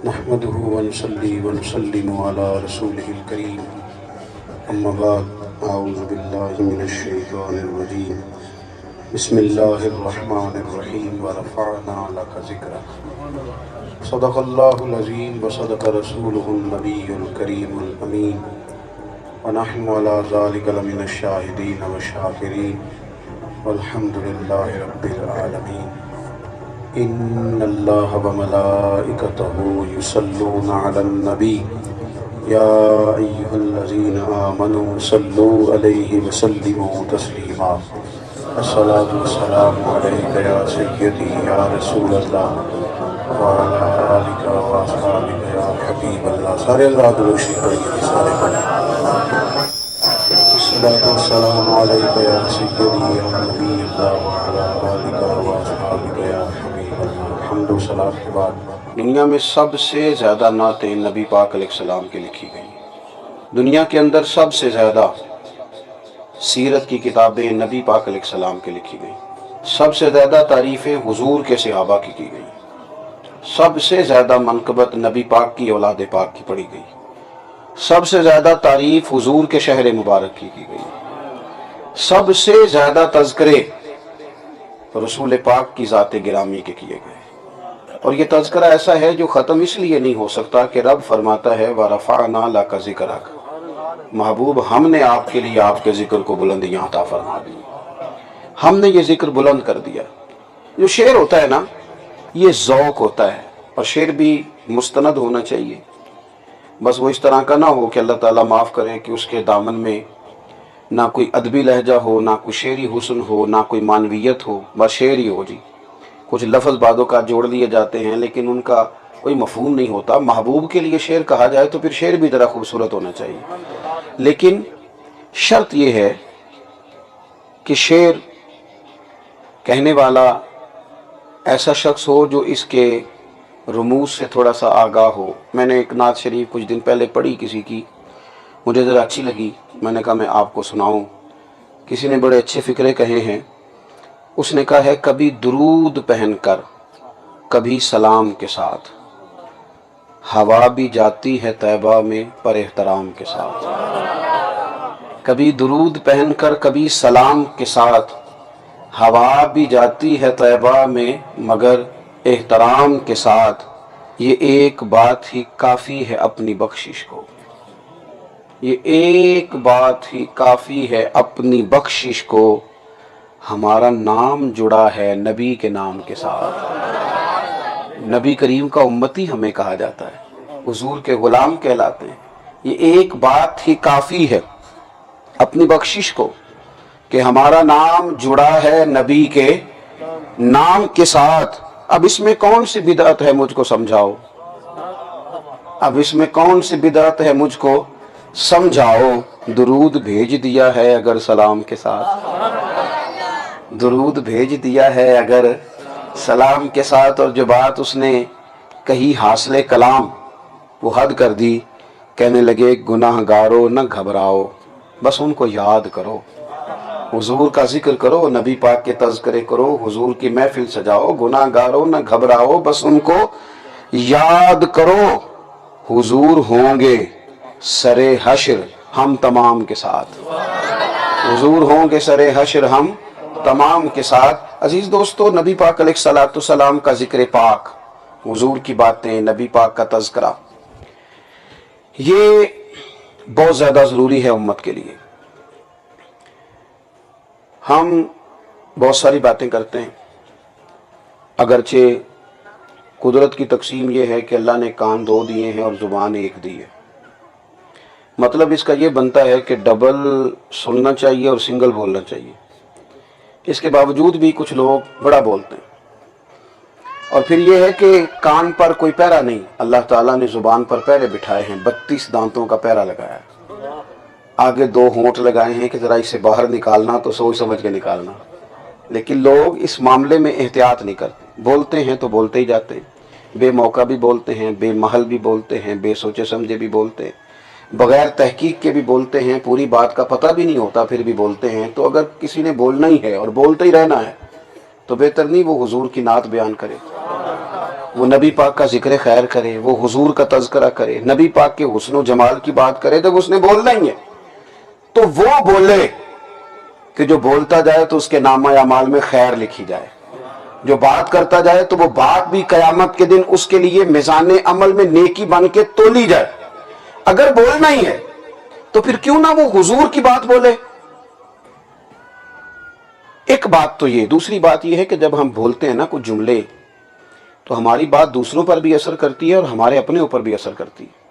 نحمده ونصلي ونسلم على رسوله الكريم اما بعد اعوذ بالله من الشيطان الرجيم بسم الله الرحمن الرحيم ورفعنا لك ذكرك صدق الله العظيم وصدق رسوله النبي الكريم الأمين ونحن على ذلك لمن الشاهدين والشاكرين والحمد لله رب العالمين ان اللہ وملائکتہ یصلون علی النبی یا ایہا الذین آمنوا صلوا علیہ وسلموا تسلیما الصلاۃ والسلام علیک یا سیدی یا رسول اللہ وعلی آلک واصحابک یا حبیب اللہ. سارے اللہ دروشی پڑھیے سارے پڑھیں. الصلاۃ والسلام علیک یا سیدی یا نبی اللہ وعلی آلک واصحابک یا حمد و صلاۃ کے بعد دنیا میں سب سے زیادہ نعتیں نبی پاک علیہ السلام کی لکھی گئی. دنیا کے اندر سب سے زیادہ سیرت کی کتابیں نبی پاک علیہ السلام کی لکھی گئی. سب سے زیادہ تعریفیں حضور کے صحابہ کی گئی. سب سے زیادہ منقبت نبی پاک کی اولاد پاک کی پڑھی گئی. سب سے زیادہ تعریف حضور کے شہر مبارک کی گئی. سب سے زیادہ تذکرے رسول پاک کی ذات گرامی کے کیے گئے. اور یہ تذکرہ ایسا ہے جو ختم اس لیے نہیں ہو سکتا کہ رب فرماتا ہے وَرَفَعْنَا لَكَ ذِكْرَكَ، محبوب ہم نے آپ کے لیے آپ کے ذکر کو بلندیاں عطا فرما دی. ہم نے یہ ذکر بلند کر دیا. جو شعر ہوتا ہے نا یہ ذوق ہوتا ہے، اور شعر بھی مستند ہونا چاہیے. بس وہ اس طرح کا نہ ہو کہ اللہ تعالیٰ معاف کرے کہ اس کے دامن میں نہ کوئی ادبی لہجہ ہو، نہ کوئی شعری حسن ہو، نہ کوئی معنویت ہو، بس شعر ہی ہو. جی کچھ لفظ بعدوں کا جوڑ لیے جاتے ہیں لیکن ان کا کوئی مفہوم نہیں ہوتا. محبوب کے لیے شعر کہا جائے تو پھر شعر بھی ذرا خوبصورت ہونا چاہیے. لیکن شرط یہ ہے کہ شعر کہنے والا ایسا شخص ہو جو اس کے رموز سے تھوڑا سا آگاہ ہو. میں نے ایک نعت شریف کچھ دن پہلے پڑھی کسی کی، مجھے ذرا اچھی لگی. میں نے کہا میں آپ کو سناؤں. کسی نے بڑے اچھے فکرے کہے ہیں. اس نے کہا ہے کبھی درود پہن کر کبھی سلام کے ساتھ، ہوا بھی جاتی ہے طیبہ میں پر احترام کے ساتھ. کبھی درود پہن کر کبھی سلام کے ساتھ، ہوا بھی جاتی ہے طیبہ میں مگر احترام کے ساتھ. یہ ایک بات ہی کافی ہے اپنی بخشش کو، یہ ایک بات ہی کافی ہے اپنی بخشش کو. ہمارا نام جڑا ہے نبی کے نام کے ساتھ. نبی کریم کا امتی ہمیں کہا جاتا ہے، حضور کے غلام کہلاتے ہیں. یہ ایک بات ہی کافی ہے اپنی بخشش کو کہ ہمارا نام جڑا ہے نبی کے نام کے ساتھ. اب اس میں کون سی بدعت ہے مجھ کو سمجھاؤ. اب اس میں کون سی بدعت ہے مجھ کو سمجھاؤ. درود بھیج دیا ہے اگر سلام کے ساتھ، درود بھیج دیا ہے اگر سلام کے ساتھ. اور جو بات اس نے کہی حاصل کلام وہ حد کر دی. کہنے لگے گناہ گارو نہ گھبراؤ بس ان کو یاد کرو. حضور کا ذکر کرو، نبی پاک کے تذکرے کرو، حضور کی محفل سجاؤ. گناہ گارو نہ گھبراؤ بس ان کو یاد کرو. حضور ہوں گے سرے حشر ہم تمام کے ساتھ، حضور ہوں گے سرے حشر ہم تمام کے ساتھ. عزیز دوستو، نبی پاک علیہ الصلوۃ والسلام کا ذکر پاک، حضور کی باتیں، نبی پاک کا تذکرہ، یہ بہت زیادہ ضروری ہے امت کے لیے. ہم بہت ساری باتیں کرتے ہیں، اگرچہ قدرت کی تقسیم یہ ہے کہ اللہ نے کان دو دیے ہیں اور زبان ایک دی ہے. مطلب اس کا یہ بنتا ہے کہ ڈبل سننا چاہیے اور سنگل بولنا چاہیے. اس کے باوجود بھی کچھ لوگ بڑا بولتے ہیں. اور پھر یہ ہے کہ کان پر کوئی پیرا نہیں. اللہ تعالیٰ نے زبان پر پیرے بٹھائے ہیں، 32 دانتوں کا پیرا لگایا ہے. آگے 2 ہونٹ لگائے ہیں کہ ذرا اسے باہر نکالنا تو سوچ سمجھ کے نکالنا. لیکن لوگ اس معاملے میں احتیاط نہیں کرتے. بولتے ہیں تو بولتے ہی جاتے ہیں، بے موقع بھی بولتے ہیں، بے محل بھی بولتے ہیں، بے سوچے سمجھے بھی بولتے ہیں، بغیر تحقیق کے بھی بولتے ہیں، پوری بات کا پتہ بھی نہیں ہوتا پھر بھی بولتے ہیں. تو اگر کسی نے بولنا ہی ہے اور بولتے ہی رہنا ہے تو بہتر نہیں وہ حضور کی نعت بیان کرے. وہ نبی پاک کا ذکر خیر کرے، وہ حضور کا تذکرہ کرے، نبی پاک کے حسن و جمال کی بات کرے، جب اس نے بولنا ہی ہے تو وہ بولے کہ جو بولتا جائے تو اس کے نامہ اعمال میں خیر لکھی جائے، جو بات کرتا جائے تو وہ بات بھی قیامت کے دن اس کے لیے میزان عمل میں نیکی بن کے تولی جائے۔ اگر بولنا ہی ہے تو پھر کیوں نہ وہ حضور کی بات بولے۔ ایک بات تو یہ، دوسری بات یہ ہے کہ جب ہم بولتے ہیں نا کچھ جملے تو ہماری بات دوسروں پر بھی اثر کرتی ہے اور ہمارے اپنے اوپر بھی اثر کرتی ہے۔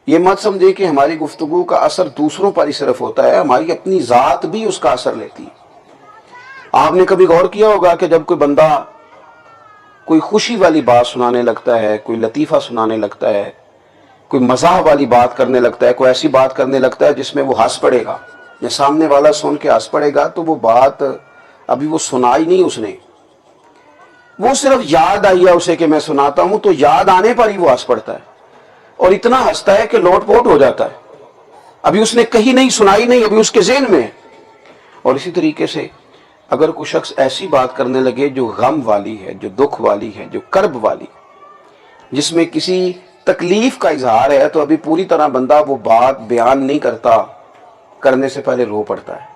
یہ مت سمجھے کہ ہماری گفتگو کا اثر دوسروں پر ہی صرف ہوتا ہے، ہماری اپنی ذات بھی اس کا اثر لیتی ہے۔ آپ نے کبھی غور کیا ہوگا کہ جب کوئی بندہ کوئی خوشی والی بات سنانے لگتا ہے، کوئی لطیفہ سنانے لگتا ہے، کوئی مزاح والی بات کرنے لگتا ہے، کوئی ایسی بات کرنے لگتا ہے جس میں وہ ہنس پڑے گا یا سامنے والا سن کے ہنس پڑے گا، تو وہ بات ابھی وہ سنائی نہیں اس نے، وہ صرف یاد آئی ہے اسے کہ میں سناتا ہوں، تو یاد آنے پر ہی وہ ہنس پڑتا ہے اور اتنا ہنستا ہے کہ لوٹ پوٹ ہو جاتا ہے، ابھی اس نے کہیں نہیں سنائی نہیں، ابھی اس کے ذہن میں ہے۔ اور اسی طریقے سے اگر کوئی شخص ایسی بات کرنے لگے جو غم والی ہے، جو دکھ والی ہے، جو کرب والی، جس میں کسی تکلیف کا اظہار ہے، تو ابھی پوری طرح بندہ وہ بات بیان نہیں کرتا، کرنے سے پہلے رو پڑتا ہے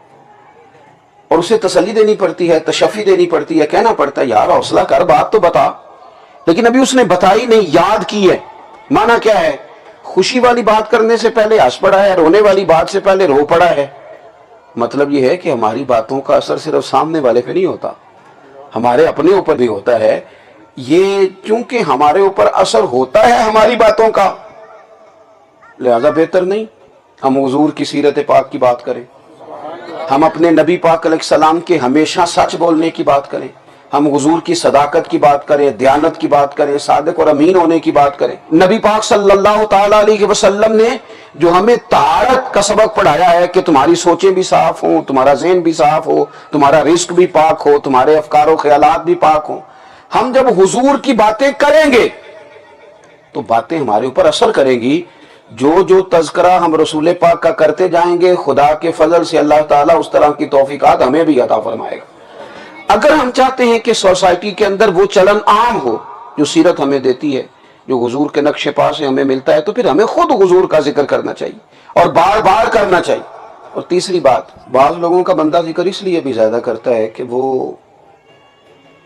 اور اسے تسلی دینی پڑتی ہے، تشفی دینی پڑتی ہے، کہنا پڑتا ہے یار حوصلہ کر، بات تو بتا، لیکن ابھی اس نے بتائی نہیں، یاد کی ہے۔ معنی کیا ہے؟ خوشی والی بات کرنے سے پہلے ہنس پڑا ہے، رونے والی بات سے پہلے رو پڑا ہے۔ مطلب یہ ہے کہ ہماری باتوں کا اثر صرف سامنے والے پہ نہیں ہوتا، ہمارے اپنے اوپر بھی ہوتا ہے۔ یہ چونکہ ہمارے اوپر اثر ہوتا ہے ہماری باتوں کا، لہذا بہتر نہیں ہم حضور کی سیرت پاک کی بات کریں، ہم اپنے نبی پاک علیہ السلام کے ہمیشہ سچ بولنے کی بات کریں، ہم حضور کی صداقت کی بات کریں، دیانت کی بات کریں، صادق اور امین ہونے کی بات کریں۔ نبی پاک صلی اللہ تعالیٰ علیہ وسلم نے جو ہمیں طہارت کا سبق پڑھایا ہے کہ تمہاری سوچیں بھی صاف ہوں، تمہارا ذہن بھی صاف ہو، تمہارا رزق بھی پاک ہو، تمہارے افکار و خیالات بھی پاک ہوں، ہم جب حضور کی باتیں کریں گے تو باتیں ہمارے اوپر اثر کریں گی۔ جو تذکرہ ہم رسول پاک کا کرتے جائیں گے، خدا کے فضل سے اللہ تعالیٰ اس طرح کی توفیقات ہمیں بھی عطا فرمائے گا۔ اگر ہم چاہتے ہیں کہ سوسائٹی کے اندر وہ چلن عام ہو جو سیرت ہمیں دیتی ہے، جو حضور کے نقش پا سے ہمیں ملتا ہے، تو پھر ہمیں خود حضور کا ذکر کرنا چاہیے اور بار بار کرنا چاہیے۔ اور تیسری بات، بعض لوگوں کا بندہ ذکر اس لیے بھی زیادہ کرتا ہے کہ وہ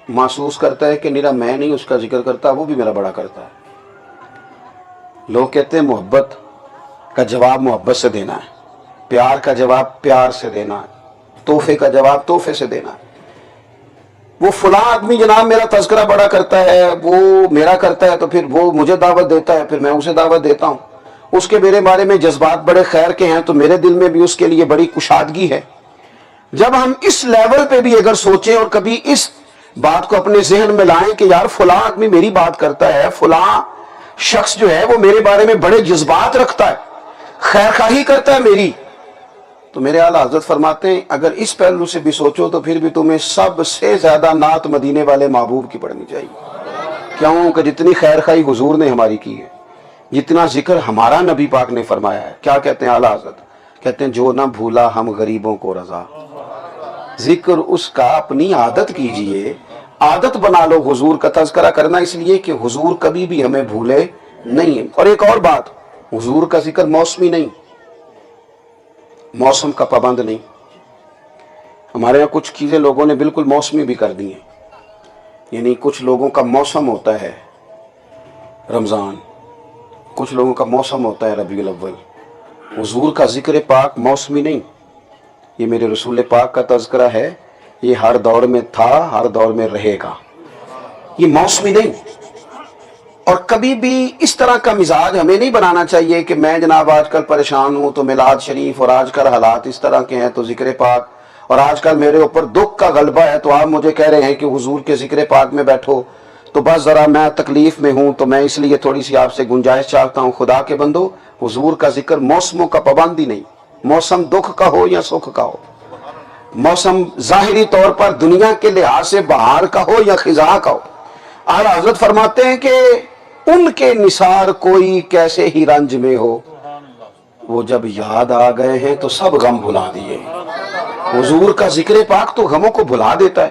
محسوس کرتا ہے کہ میرا میں نہیں اس کا ذکر کرتا، وہ بھی میرا بڑا کرتا ہے۔ لوگ کہتے ہیں محبت کا جواب محبت سے دینا ہے، پیار کا جواب پیار سے دینا ہے، تحفے کا جواب تحفے سے دینا ہے۔ وہ فلاں آدمی جناب میرا تذکرہ بڑا کرتا ہے، وہ میرا کرتا ہے، تو پھر وہ مجھے دعوت دیتا ہے، پھر میں اسے دعوت دیتا ہوں، اس کے میرے بارے میں جذبات بڑے خیر کے ہیں، تو میرے دل میں بھی اس کے لیے بڑی کشادگی ہے۔ جب ہم اس لیول پہ بھی اگر سوچیں اور کبھی اس بات کو اپنے ذہن میں لائیں کہ یار فلاں آدمی میری بات کرتا ہے، فلاں شخص جو ہے وہ میرے بارے میں بڑے جذبات رکھتا ہے، خیر خواہی کرتا ہے میری، تو میرے اعلیٰ حضرت فرماتے ہیں اگر اس پہلو سے بھی سوچو تو پھر بھی تمہیں سب سے زیادہ نعت مدینے والے محبوب کی پڑھنی چاہیے۔ کیوں کہ جتنی خیر خواہی حضور نے ہماری کی ہے، جتنا ذکر ہمارا نبی پاک نے فرمایا ہے، کیا کہتے ہیں اعلیٰ حضرت؟ کہتے ہیں جو نہ بھولا ہم غریبوں کو رضا، ذکر اس کا اپنی عادت کیجئے، عادت بنا لو حضور کا تذکرہ کرنا، اس لیے کہ حضور کبھی بھی ہمیں بھولے نہیں ہے۔ اور ایک اور بات، حضور کا ذکر موسمی نہیں، موسم کا پابند نہیں۔ ہمارے یہاں کچھ چیزیں لوگوں نے بالکل موسمی بھی کر دی ہیں، یعنی کچھ لوگوں کا موسم ہوتا ہے رمضان، کچھ لوگوں کا موسم ہوتا ہے ربیع الاول۔ حضور کا ذکر پاک موسمی نہیں، یہ میرے رسول پاک کا تذکرہ ہے، یہ ہر دور میں تھا، ہر دور میں رہے گا، یہ موسمی نہیں۔ اور کبھی بھی اس طرح کا مزاج ہمیں نہیں بنانا چاہیے کہ میں جناب آج کل پریشان ہوں تو میلاد شریف، اور آج کل حالات اس طرح کے ہیں تو ذکر پاک، اور آج کل میرے اوپر دکھ کا غلبہ ہے تو آپ مجھے کہہ رہے ہیں کہ حضور کے ذکر پاک میں بیٹھو، تو بس ذرا میں تکلیف میں ہوں تو میں اس لیے تھوڑی سی آپ سے گنجائش چاہتا ہوں۔ خدا کے بندو، حضور کا ذکر موسموں کا پابندی نہیں، موسم دکھ کا ہو یا سکھ کا ہو، موسم ظاہری طور پر دنیا کے لحاظ سے بہار کا ہو یا خزاں کا ہو، اعلیٰ حضرت فرماتے ہیں کہ ان کے نثار کوئی کیسے ہی رنج میں ہو، وہ جب یاد آ گئے ہیں تو سب غم بھلا دیے۔ حضور کا ذکر پاک تو غموں کو بھلا دیتا ہے۔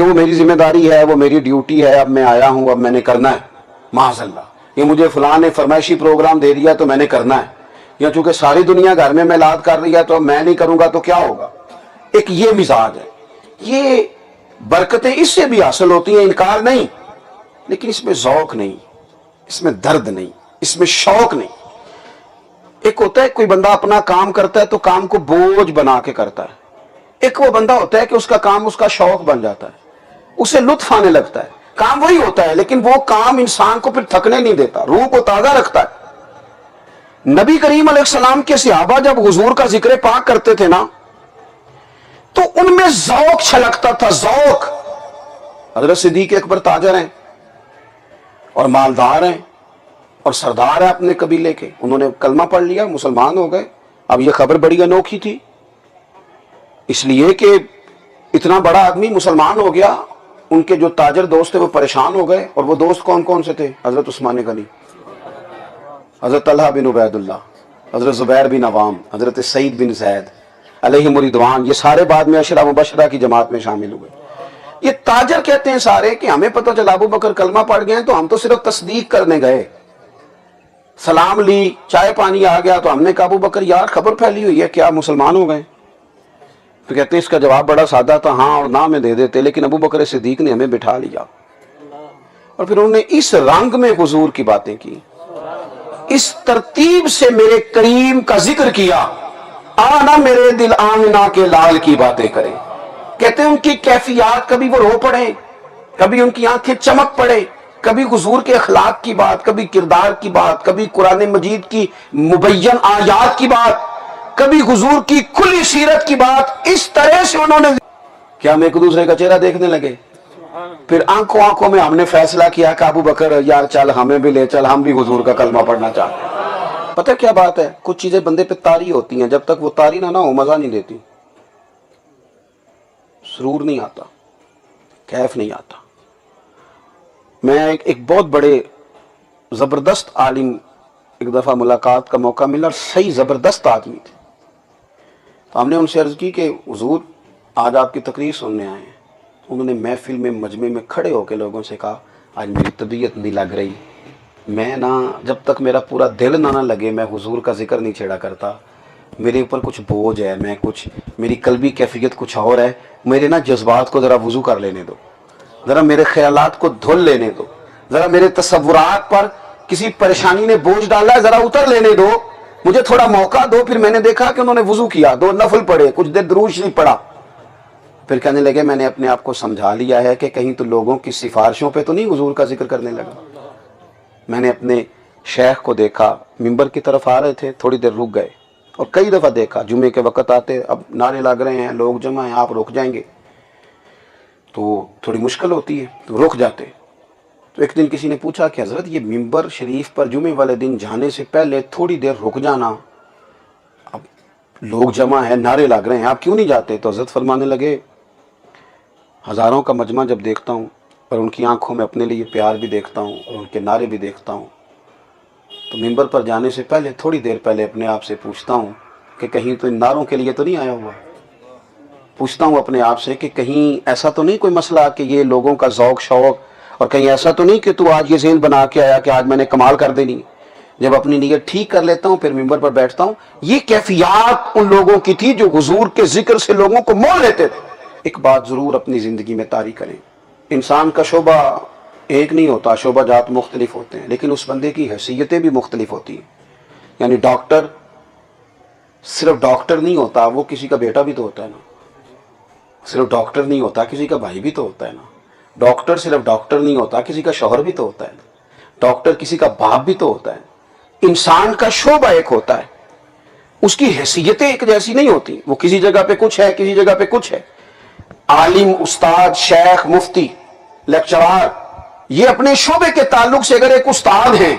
کہ وہ میری ذمہ داری ہے, وہ میری ڈیوٹی ہے, اب میں آیا ہوں, اب میں نے کرنا ہے. معاذ اللہ, یہ مجھے فلاں نے فرمائشی پروگرام دے دیا تو میں نے کرنا ہے, یا چونکہ ساری دنیا گھر میں میلاد کر رہی ہے تو اب میں نہیں کروں گا تو کیا ہوگا. ایک یہ مزاج ہے. یہ برکتیں اس سے بھی حاصل ہوتی ہیں, انکار نہیں, لیکن اس میں ذوق نہیں, اس میں درد نہیں, اس میں شوق نہیں. ایک ہوتا ہے کوئی بندہ اپنا کام کرتا ہے تو کام کو بوجھ بنا کے کرتا ہے, ایک وہ بندہ ہوتا ہے کہ اس کا کام اس کا شوق بن جاتا ہے, اسے لطف آنے لگتا ہے. کام وہی ہوتا ہے لیکن وہ کام انسان کو پھر تھکنے نہیں دیتا, روح کو تازہ رکھتا ہے. نبی کریم علیہ السلام کے صحابہ جب حضور کا ذکر پاک کرتے تھے نا تو ان میں ذوق چھلکتا تھا, ذوق. حضرت صدیق اکبر تاجر ہیں اور مالدار ہیں اور سردار ہے اپنے قبیلے کے, انہوں نے کلمہ پڑھ لیا, مسلمان ہو گئے. اب یہ خبر بڑی انوکھی تھی, اس لیے کہ اتنا بڑا آدمی مسلمان ہو گیا. ان کے جو تاجر دوست تھے وہ پریشان ہو گئے, اور وہ دوست کون کون سے تھے؟ حضرت عثمان غنی, حضرت طلحہ بن عبید اللہ, حضرت زبیر بن عوام, حضرت سعید بن زید علیہم رضوان. یہ سارے بعد میں عشرہ مبشرہ کی جماعت میں شامل ہوئے. یہ تاجر کہتے ہیں سارے کہ ہمیں پتہ چلا ابو بکر کلمہ پڑھ گئے ہیں تو ہم تو صرف تصدیق کرنے گئے, سلام لی, چائے پانی آ گیا تو ہم نے کہا ابو بکر یار خبر پھیلی ہوئی ہے کیا مسلمان ہو گئے؟ تو کہتے ہیں اس کا جواب بڑا سادہ تھا, ہاں اور نہ میں دے دیتے, لیکن ابو بکر صدیق نے ہمیں بٹھا لیا. اور پھر انہوں نے اس رنگ میں حضور کی باتیں کی, اس ترتیب سے میرے کریم کا ذکر کیا, آنا میرے دل آمنہ کے لال کی باتیں کرے. کہتے ہیں ان کی کیفیات, کبھی وہ رو پڑے, کبھی ان کی آنکھیں چمک پڑے, کبھی حضور کے اخلاق کی بات, کبھی کردار کی بات, کبھی قرآن مجید کی مبین آیات کی بات, کبھی حضور کی کلی سیرت کی بات. اس طرح سے انہوں نے کیا ہم ایک دوسرے کا چہرہ دیکھنے لگے. پھر آنکھوں آنکھوں میں ہم نے فیصلہ کیا کہ ابو بکر یار چل ہمیں بھی لے چل, ہم بھی حضور کا کلمہ پڑھنا چاہتے ہیں. پتہ کیا بات ہے, کچھ چیزیں بندے پہ طاری ہوتی ہیں, جب تک وہ طاری نہ ہو مزہ نہیں دیتی, سرور نہیں آتا, کیف نہیں آتا. میں ایک بہت بڑے زبردست عالم ایک دفعہ ملاقات کا موقع ملا, اور صحیح زبردست آدمی تھے. تو ہم نے ان سے عرض کی کہ حضور آج آپ کی تقریر سننے آئے ہیں. انہوں نے محفل میں مجمع میں کھڑے ہو کے لوگوں سے کہا آج میری طبیعت نہیں لگ رہی, میں جب تک میرا پورا دل نہ لگے میں حضور کا ذکر نہیں چھیڑا کرتا. میرے اوپر کچھ بوجھ ہے, میری قلبی کیفیت کچھ اور ہے, میرے جذبات کو ذرا وضو کر لینے دو, ذرا میرے خیالات کو دھل لینے دو, ذرا میرے تصورات پر کسی پریشانی نے بوجھ ڈالا ہے ذرا اتر لینے دو, مجھے تھوڑا موقع دو. پھر میں نے دیکھا کہ انہوں نے وضو کیا, 2 نفل پڑھے, کچھ دیر درود شریف پڑھا. پھر کہنے لگے میں نے اپنے آپ کو سمجھا لیا ہے کہ کہیں تو لوگوں کی سفارشوں پہ تو نہیں حضور کا ذکر کرنے لگا. میں نے اپنے شیخ کو دیکھا, ممبر کی طرف آ رہے تھے, تھوڑی دیر رک گئے, اور کئی دفعہ دیکھا جمعے کے وقت آتے, اب نعرے لگ رہے ہیں, لوگ جمع ہیں, آپ رک جائیں گے تو تھوڑی مشکل ہوتی ہے, تو رک جاتے. تو ایک دن کسی نے پوچھا کہ حضرت یہ ممبر شریف پر جمعے والے دن جانے سے پہلے تھوڑی دیر رک جانا, اب لوگ جمع ہیں, نعرے لگ رہے ہیں, آپ کیوں نہیں جاتے؟ تو حضرت فرمانے لگے ہزاروں کا مجمع جب دیکھتا ہوں اور ان کی آنکھوں میں اپنے لیے پیار بھی دیکھتا ہوں اور ان کے نعرے بھی دیکھتا ہوں, تو ممبر پر جانے سے پہلے تھوڑی دیر پہلے اپنے آپ سے پوچھتا ہوں کہ کہیں تو ان نعروں کے لیے تو نہیں آیا ہوا. پوچھتا ہوں اپنے آپ سے کہ کہیں ایسا تو نہیں کوئی مسئلہ کہ یہ لوگوں کا ذوق شوق, اور کہیں ایسا تو نہیں کہ تو آج یہ ذہن بنا کے آیا کہ آج میں نے کمال کر دینی. جب اپنی نیت ٹھیک کر لیتا ہوں پھر ممبر پر بیٹھتا ہوں. یہ کیفیات ان لوگوں کی تھی جو حضور کے ذکر سے لوگوں کو مول لیتے تھے. ایک بات ضرور اپنی زندگی میں طاری کریں, انسان کا شعبہ ایک نہیں ہوتا, شعبہ جات مختلف ہوتے ہیں, لیکن اس بندے کی حیثیتیں بھی مختلف ہوتی ہیں. یعنی ڈاکٹر صرف ڈاکٹر نہیں ہوتا, وہ کسی کا بیٹا بھی تو ہوتا ہے نا. صرف ڈاکٹر نہیں ہوتا, کسی کا بھائی بھی تو ہوتا ہے نا. ڈاکٹر صرف ڈاکٹر نہیں ہوتا, کسی کا شوہر بھی تو ہوتا ہے نا. ڈاکٹر کسی کا باپ بھی تو ہوتا ہے. انسان کا شعبہ ایک ہوتا ہے, اس کی حیثیتیں ایک جیسی نہیں ہوتی. وہ کسی جگہ پہ کچھ ہے, کسی جگہ پہ کچھ ہے. عالم, استاد, شیخ, مفتی, لیکچرار, یہ اپنے شعبے کے تعلق سے اگر ایک استاد ہیں,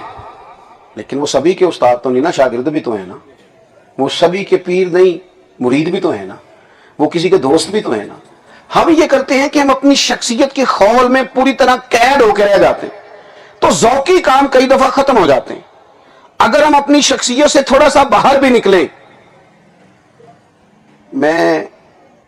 لیکن وہ سبھی کے استاد تو نہیں نا, شاگرد بھی تو ہیں نا. وہ سبھی کے پیر نہیں, مرید بھی تو ہیں نا. وہ کسی کے دوست بھی تو ہیں نا. ہم یہ کرتے ہیں کہ ہم اپنی شخصیت کے خول میں پوری طرح قید ہو کے رہ جاتے ہیں, تو ذوقی کام کئی دفعہ ختم ہو جاتے ہیں. اگر ہم اپنی شخصیت سے تھوڑا سا باہر بھی نکلیں, میں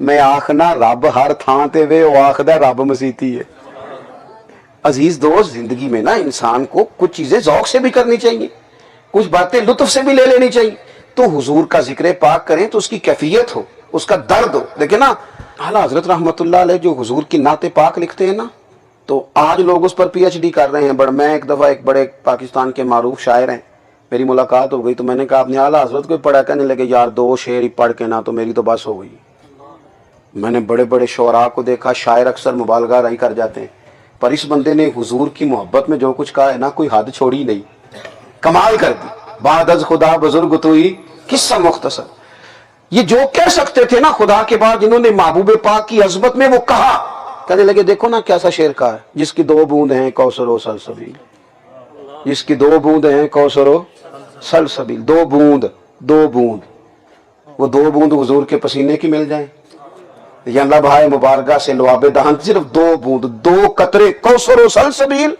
میں آخنا رب ہر تھان تے وے وہ آخدا رب مسیتی ہے۔ عزیز دوست، زندگی میں نا انسان کو کچھ چیزیں ذوق سے بھی کرنی چاہیے، کچھ باتیں لطف سے بھی لے لینی چاہیے۔ تو حضور کا ذکر پاک کریں تو اس کی کیفیت ہو، اس کا درد ہو۔ دیکھیں نا اعلیٰ حضرت رحمۃ اللہ علیہ جو حضور کی نعت پاک لکھتے ہیں نا، تو آج لوگ اس پر پی ایچ ڈی کر رہے ہیں۔ میں ایک دفعہ ایک بڑے پاکستان کے معروف شاعر ہیں، میری ملاقات ہو گئی تو میں نے کہا آپ نے اعلیٰ حضرت کو پڑھا؟ کہنے لگے یار 2 شعر ہی پڑھ کے نا تو میری تو بس ہو گئی۔ میں نے بڑے بڑے شعراء کو دیکھا، شاعر اکثر مبالغہ رائی کر جاتے ہیں، پر اس بندے نے حضور کی محبت میں جو کچھ کہا ہے نا، کوئی حد چھوڑی نہیں، کمال کر دی۔ بعد از خدا بزرگ تو ہی قصہ مختصر، یہ جو کہہ سکتے تھے نا خدا کے بعد، جنہوں نے محبوب پاک کی عظمت میں وہ کہا، کہنے لگے دیکھو نا کیسا شعر کہا ہے، جس کی 2 بوند ہیں کوثر و سلسبیل، جس کی 2 بوند ہیں کوثر و سلسبیل، 2 بوند، 2 بوند، وہ 2 بوند حضور کے پسینے کی مل جائیں یا اللہ بھائی مبارکہ سے لعاب دہن، صرف 2 بوند، 2 قطرے کوثر و سلسبیل۔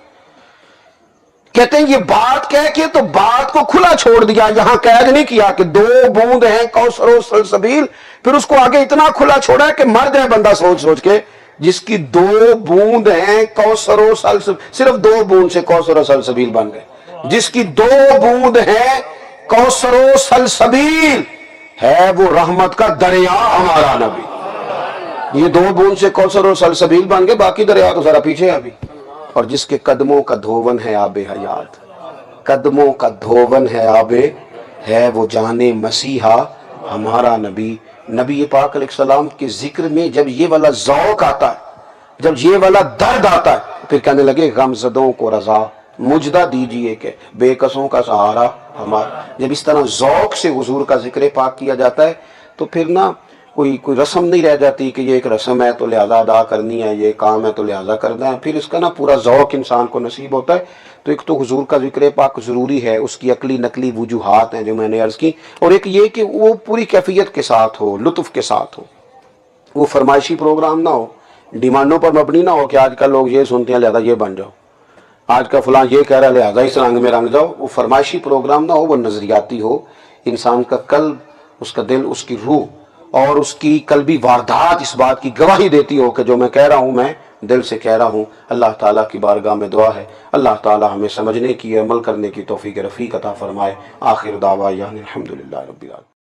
کہتے ہیں یہ بات کہہ کے تو بات کو کھلا چھوڑ دیا، یہاں قید نہیں کیا کہ 2 بوند ہیں کوثر و سلسبیل، پھر اس کو آگے اتنا کھلا چھوڑا ہے کہ مر جائے بندہ سوچ سوچ کے، جس کی 2 بوند ہیں کوثر و سلسبیل، صرف 2 بوند سے کوثر و سلسبیل بن گئے، جس کی 2 بوند ہیں کوثر و سلسبیل، ہے وہ رحمت کا دریا ہمارا نبی۔ یہ 2 بوند سے کوثر و سلسبیل بن گئے، باقی دریا تو ذرا پیچھے ابھی۔ اور جس کے قدموں کا دھوون ہے آب حیات، قدموں کا دھوون ہے آب، ہے وہ جان مسیحا ہمارا نبی۔ نبی پاک علیہ السلام کے ذکر میں جب یہ والا ذوق آتا ہے، جب یہ والا درد آتا ہے، پھر کہنے لگے غمزدوں کو رضا مجدہ دیجئے کہ بے کسوں کا سہارا ہمارا۔ جب اس طرح ذوق سے حضور کا ذکر پاک کیا جاتا ہے تو پھر نا کوئی رسم نہیں رہ جاتی کہ یہ ایک رسم ہے تو لہذا ادا کرنی ہے، یہ کام ہے تو لہذا کرنا ہے، پھر اس کا نا پورا ذوق انسان کو نصیب ہوتا ہے۔ تو ایک تو حضور کا ذکر پاک ضروری ہے، اس کی عقلی نقلی وجوہات ہیں جو میں نے عرض کی، اور ایک یہ کہ وہ پوری کیفیت کے ساتھ ہو، لطف کے ساتھ ہو، وہ فرمائشی پروگرام نہ ہو، ڈیمانڈوں پر مبنی نہ ہو کہ آج کل لوگ یہ سنتے ہیں لہذا یہ بن جاؤ، آج کا فلاں یہ کہہ رہا ہے لہذا اس رنگ میں رنگ جاؤ۔ وہ فرمائشی پروگرام نہ ہو، وہ نظریاتی ہو، انسان کا قلب، اس کا دل، اس کی روح اور اس کی قلبی واردات اس بات کی گواہی دیتی ہو کہ جو میں کہہ رہا ہوں میں دل سے کہہ رہا ہوں۔ اللہ تعالیٰ کی بارگاہ میں دعا ہے اللہ تعالیٰ ہمیں سمجھنے کی، عمل کرنے کی توفیق رفیق عطا فرمائے۔ آخر دعوانا الحمدللہ رب العالمین۔